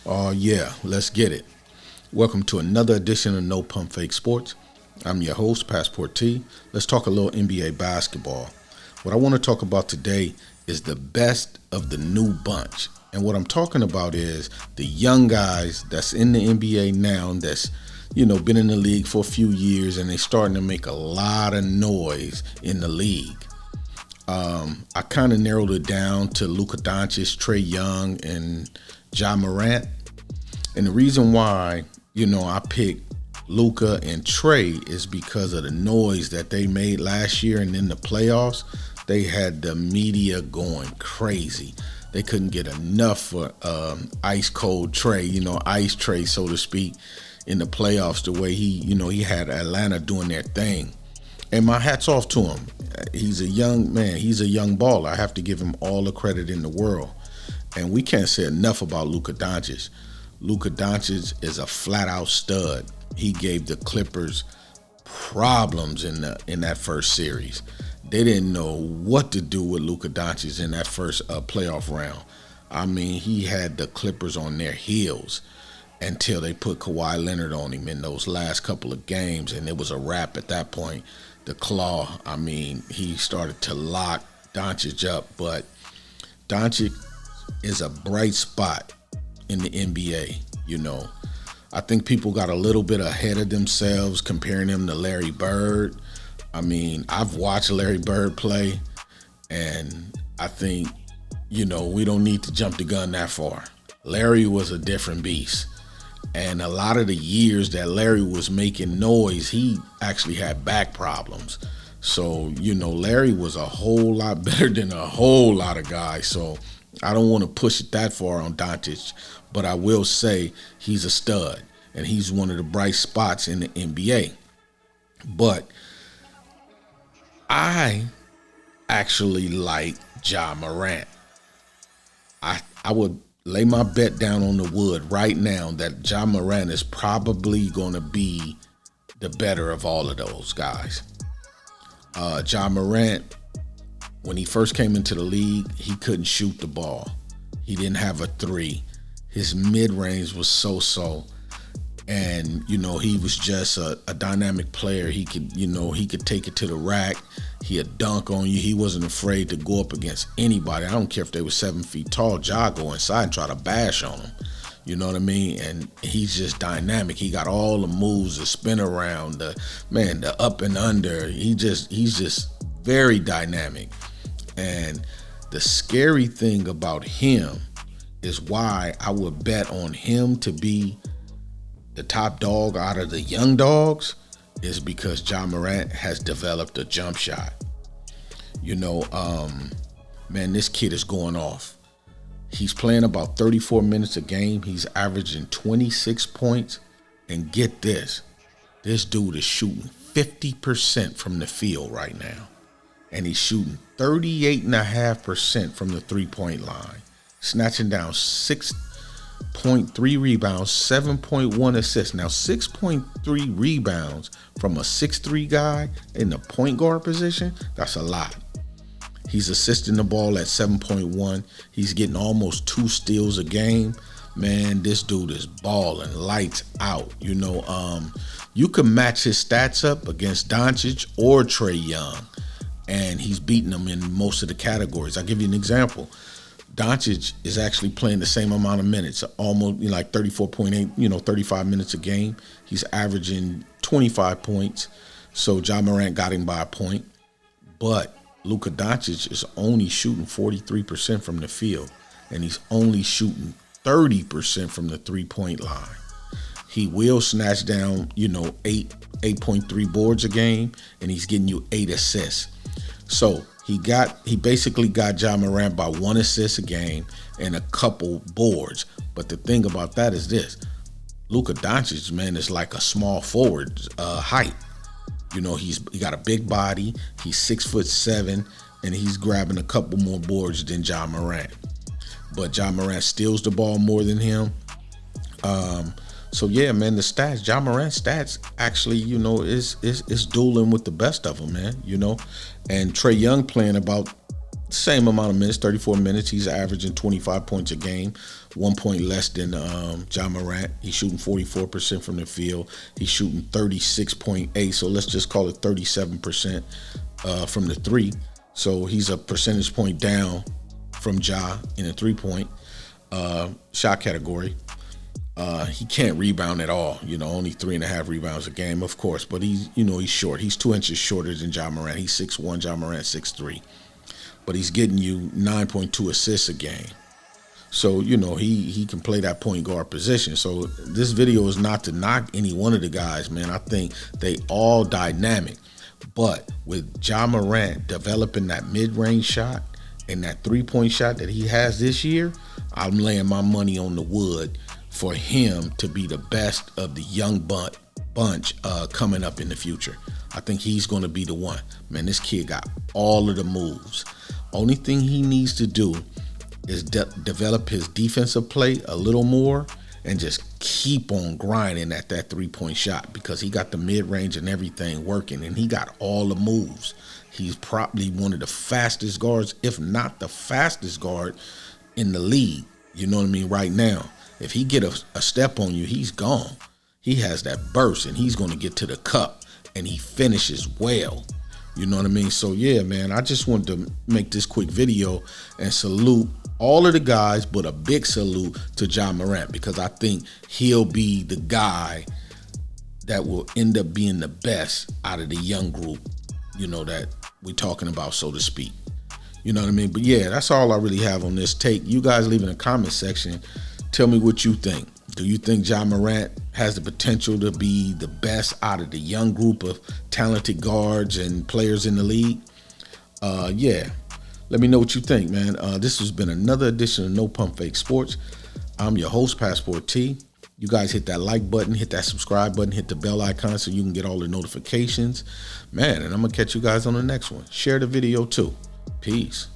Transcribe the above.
Oh, yeah, let's get it. Welcome to another edition of No Pump Fake Sports. I'm your host, Passport T. Let's talk a little NBA basketball. What I want to talk about today is the best of the new bunch. And what I'm talking about is the young guys that's in the NBA now that's, been in the league for a few years and they starting to make a lot of noise in the league. I kind of narrowed it down to Luka Doncic, Trae Young, and Ja Morant. And the reason why, I picked Luka and Trae is because of the noise that they made last year, and in the playoffs, they had the media going crazy. They couldn't get enough for ice cold Trae, ice Trae, so to speak, in the playoffs. The way he had Atlanta doing their thing. And my hat's off to him. He's a young man. He's a young baller. I have to give him all the credit in the world. And we can't say enough about Luka Doncic. Luka Doncic is a flat-out stud. He gave the Clippers problems in that first series. They didn't know what to do with Luka Doncic in that first playoff round. I mean, he had the Clippers on their heels until they put Kawhi Leonard on him in those last couple of games, and it was a wrap at that point. The claw, he started to lock Doncic up, but Doncic is a bright spot in the NBA. I think people got a little bit ahead of themselves comparing him to Larry Bird. I've watched Larry Bird play, and I think, we don't need to jump the gun that far. Larry was a different beast. And a lot of the years that Larry was making noise, he actually had back problems. So, Larry was a whole lot better than a whole lot of guys. So I don't want to push it that far on Doncic, but I will say he's a stud, and he's one of the bright spots in the NBA. But I actually like Ja Morant. I would lay my bet down on the wood right now that Ja Morant is probably going to be the better of all of those guys. Ja Morant, when he first came into the league, he couldn't shoot the ball. He didn't have a three. His mid-range was so-so. And, he was just a dynamic player. He could take it to the rack. He'd dunk on you. He wasn't afraid to go up against anybody. I don't care if they were 7 feet tall. Ja go inside and try to bash on them. You know what I mean? And he's just dynamic. He got all the moves, the spin around, the up and under. He's just very dynamic. And the scary thing about him is why I would bet on him to be the top dog out of the young dogs is because Ja Morant has developed a jump shot. This kid is going off. He's playing about 34 minutes a game. He's averaging 26 points. And get this dude is shooting 50% from the field right now. And he's shooting 38.5% from the three-point line, snatching down 6.3 rebounds, 7.1 assists. Now, 6.3 rebounds from a 6'3 guy in the point guard position, that's a lot. He's assisting the ball at 7.1. He's getting almost 2 steals a game. Man, this dude is balling, lights out. You can match his stats up against Doncic or Trae Young, and he's beating them in most of the categories. I'll give you an example. Doncic is actually playing the same amount of minutes, almost like 34.8, 35 minutes a game. He's averaging 25 points. So Ja Morant got him by a point. But Luka Doncic is only shooting 43% from the field, and he's only shooting 30% from the three-point line. He will snatch down, 8.3 boards a game, and he's getting you 8 assists. So he basically got Ja Morant by 1 assist a game and a couple boards. But the thing about that is this: Luka Doncic, man, is like a small forward height. He got a big body. He's 6'7", and he's grabbing a couple more boards than Ja Morant. But Ja Morant steals the ball more than him. So yeah, man, the stats, Ja Morant's stats actually, is dueling with the best of them, man. And Trae Young playing about the same amount of minutes, 34 minutes. He's averaging 25 points a game. 1 point less than Ja Morant. He's shooting 44% from the field. He's shooting 36.8, so let's just call it 37% from the three. So he's a percentage point down from Ja in the 3-point shot category. He can't rebound at all, only 3.5 rebounds a game, of course, but he's short. He's 2 inches shorter than Ja Morant. He's 6'1", Ja Morant 6'3", but he's getting you 9.2 assists a game. So, he can play that point guard position. So this video is not to knock any one of the guys, man. I think they all dynamic. But with Ja Morant developing that mid-range shot and that 3-point shot that he has this year, I'm laying my money on the wood for him to be the best of the young bunch coming up in the future. I think he's going to be the one. Man, this kid got all of the moves. Only thing he needs to do is develop his defensive play a little more and just keep on grinding at that 3-point shot, because he got the mid-range and everything working, and he got all the moves. He's probably one of the fastest guards, if not the fastest guard in the league. You know what I mean? Right now, if he get a step on you, he's gone. He has that burst, and he's going to get to the cup, and he finishes well. You know what I mean? So, yeah, man, I just wanted to make this quick video and salute all of the guys, but a big salute to Ja Morant, because I think he'll be the guy that will end up being the best out of the young group, that we're talking about, so to speak. You know what I mean? But, yeah, that's all I really have on this take. You guys leave in the comment section. Tell me what you think. Do you think Ja Morant has the potential to be the best out of the young group of talented guards and players in the league? Yeah, let me know what you think, man. This has been another edition of No Pump Fake Sports. I'm your host, Passport T. You guys hit that like button, hit that subscribe button, hit the bell icon so you can get all the notifications. Man, and I'm going to catch you guys on the next one. Share the video too. Peace.